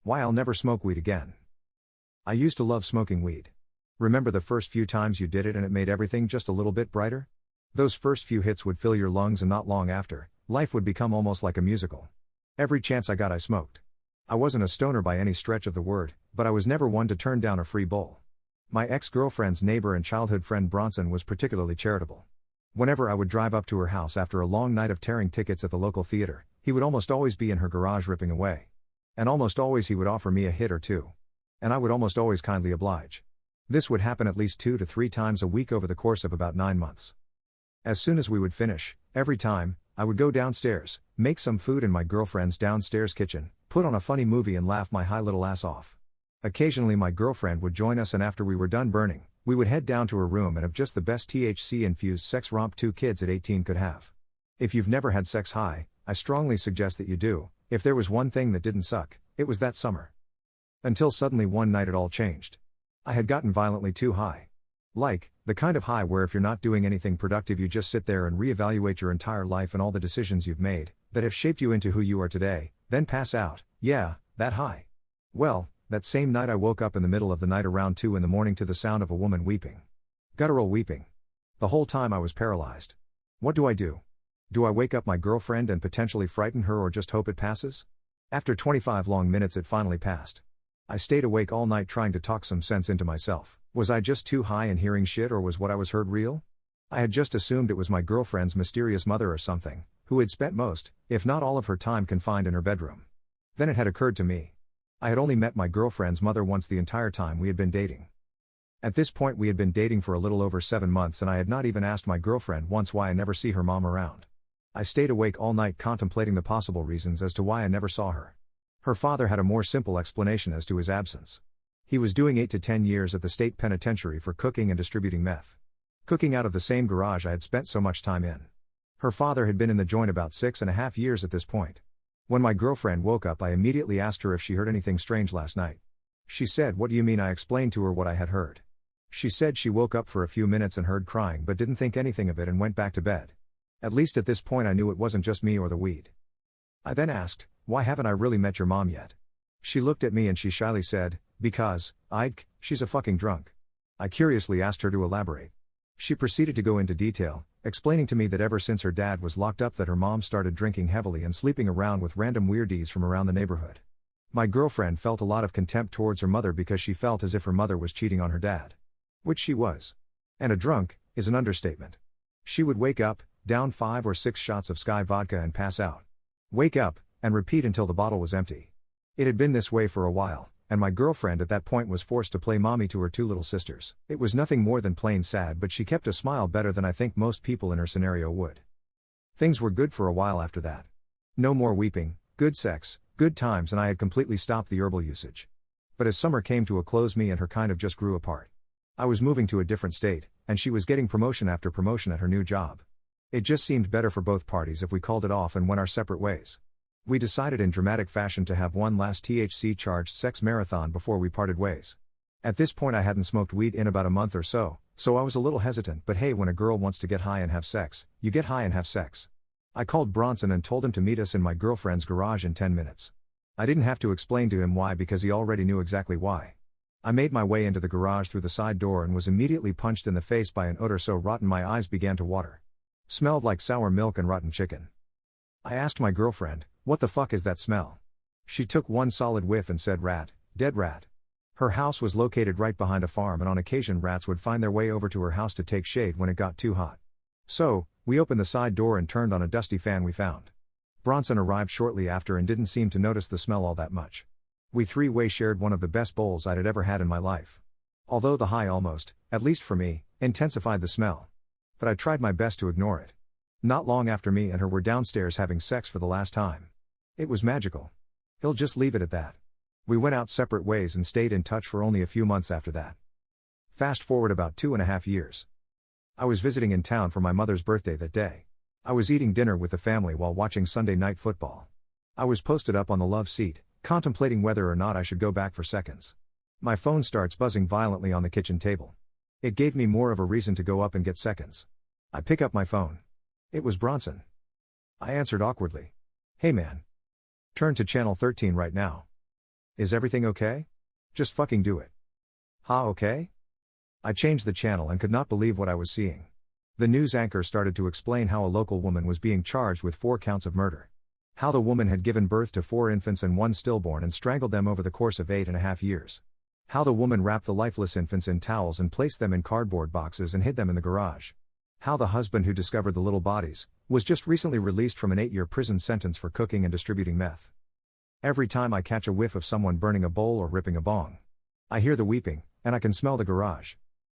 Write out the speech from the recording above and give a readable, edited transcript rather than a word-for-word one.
Why I'll never smoke weed again. I used to love smoking weed. Remember the first few times you did it and it made everything just a little bit brighter? Those first few hits would fill your lungs, and not long after, life would become almost like a musical. Every chance I got I smoked. I wasn't a stoner by any stretch of the word, but I was never one to turn down a free bowl. My ex-girlfriend's neighbor and childhood friend Bronson was particularly charitable. Whenever I would drive up to her house after a long night of tearing tickets at the local theater, he would almost always be in her garage ripping away. And almost always he would offer me a hit or two. And I would almost always kindly oblige. This would happen at least 2 to 3 times a week over the course of about 9 months. As soon as we would finish, every time, I would go downstairs, make some food in my girlfriend's downstairs kitchen, put on a funny movie and laugh my high little ass off. Occasionally my girlfriend would join us, and after we were done burning, we would head down to her room and have just the best THC-infused sex romp 2 kids at 18 could have. If you've never had sex high, I strongly suggest that you do. If there was one thing that didn't suck, it was that summer. Until suddenly one night it all changed. I had gotten violently too high. Like, the kind of high where if you're not doing anything productive you just sit there and reevaluate your entire life and all the decisions you've made, that have shaped you into who you are today, then pass out. Yeah, that high. Well, that same night I woke up in the middle of the night around 2 in the morning to the sound of a woman weeping. Guttural weeping. The whole time I was paralyzed. What do? Do I wake up my girlfriend and potentially frighten her, or just hope it passes? After 25 long minutes it finally passed. I stayed awake all night trying to talk some sense into myself. Was I just too high and hearing shit, or was what I was heard real? I had just assumed it was my girlfriend's mysterious mother or something, who had spent most, if not all of her time confined in her bedroom. Then it had occurred to me. I had only met my girlfriend's mother once the entire time we had been dating. At this point we had been dating for a little over 7 months, and I had not even asked my girlfriend once why I never see her mom around. I stayed awake all night contemplating the possible reasons as to why I never saw her. Her father had a more simple explanation as to his absence. He was doing 8 to 10 years at the state penitentiary for cooking and distributing meth. Cooking out of the same garage I had spent so much time in. Her father had been in the joint about 6.5 years at this point. When my girlfriend woke up I immediately asked her if she heard anything strange last night. She said, "What do you mean?" I explained to her what I had heard. She said she woke up for a few minutes and heard crying but didn't think anything of it and went back to bed. At least at this point I knew it wasn't just me or the weed. I then asked, "Why haven't I really met your mom yet?" She looked at me and she shyly said, "Because, Ike, she's a fucking drunk." I curiously asked her to elaborate. She proceeded to go into detail, explaining to me that ever since her dad was locked up that her mom started drinking heavily and sleeping around with random weirdies from around the neighborhood. My girlfriend felt a lot of contempt towards her mother because she felt as if her mother was cheating on her dad. Which she was. And a drunk is an understatement. She would wake up, down 5 or 6 shots of Sky vodka and pass out. Wake up, and repeat until the bottle was empty. It had been this way for a while, and my girlfriend at that point was forced to play mommy to her 2 little sisters. It was nothing more than plain sad, but she kept a smile better than I think most people in her scenario would. Things were good for a while after that. No more weeping, good sex, good times, and I had completely stopped the herbal usage. But as summer came to a close, me and her kind of just grew apart. I was moving to a different state, and she was getting promotion after promotion at her new job. It just seemed better for both parties if we called it off and went our separate ways. We decided in dramatic fashion to have one last THC-charged sex marathon before we parted ways. At this point I hadn't smoked weed in about a month or so I was a little hesitant, but hey, when a girl wants to get high and have sex, you get high and have sex. I called Bronson and told him to meet us in my girlfriend's garage in 10 minutes. I didn't have to explain to him why because he already knew exactly why. I made my way into the garage through the side door and was immediately punched in the face by an odor so rotten my eyes began to water. Smelled like sour milk and rotten chicken. I asked my girlfriend, "What the fuck is that smell?" She took one solid whiff and said, "Rat, dead rat." Her house was located right behind a farm, and on occasion rats would find their way over to her house to take shade when it got too hot. So, we opened the side door and turned on a dusty fan we found. Bronson arrived shortly after and didn't seem to notice the smell all that much. We three-way shared one of the best bowls I'd ever had in my life. Although the high almost, at least for me, intensified the smell. But I tried my best to ignore it. Not long after, me and her were downstairs having sex for the last time. It was magical. He'll just leave it at that. We went out separate ways and stayed in touch for only a few months after that. Fast forward about 2.5 years. I was visiting in town for my mother's birthday that day. I was eating dinner with the family while watching Sunday Night Football. I was posted up on the love seat, contemplating whether or not I should go back for seconds. My phone starts buzzing violently on the kitchen table. It gave me more of a reason to go up and get seconds. I pick up my phone. It was Bronson. I answered awkwardly. "Hey man. Turn to channel 13 right now." Is everything okay? Just fucking do it. Ha, okay? I changed the channel and could not believe what I was seeing. The news anchor started to explain how a local woman was being charged with 4 counts of murder. How the woman had given birth to 4 infants and 1 stillborn and strangled them over the course of 8.5 years. How the woman wrapped the lifeless infants in towels and placed them in cardboard boxes and hid them in the garage. How the husband who discovered the little bodies was just recently released from an 8-year prison sentence for cooking and distributing meth. Every time I catch a whiff of someone burning a bowl or ripping a bong, I hear the weeping, and I can smell the garage.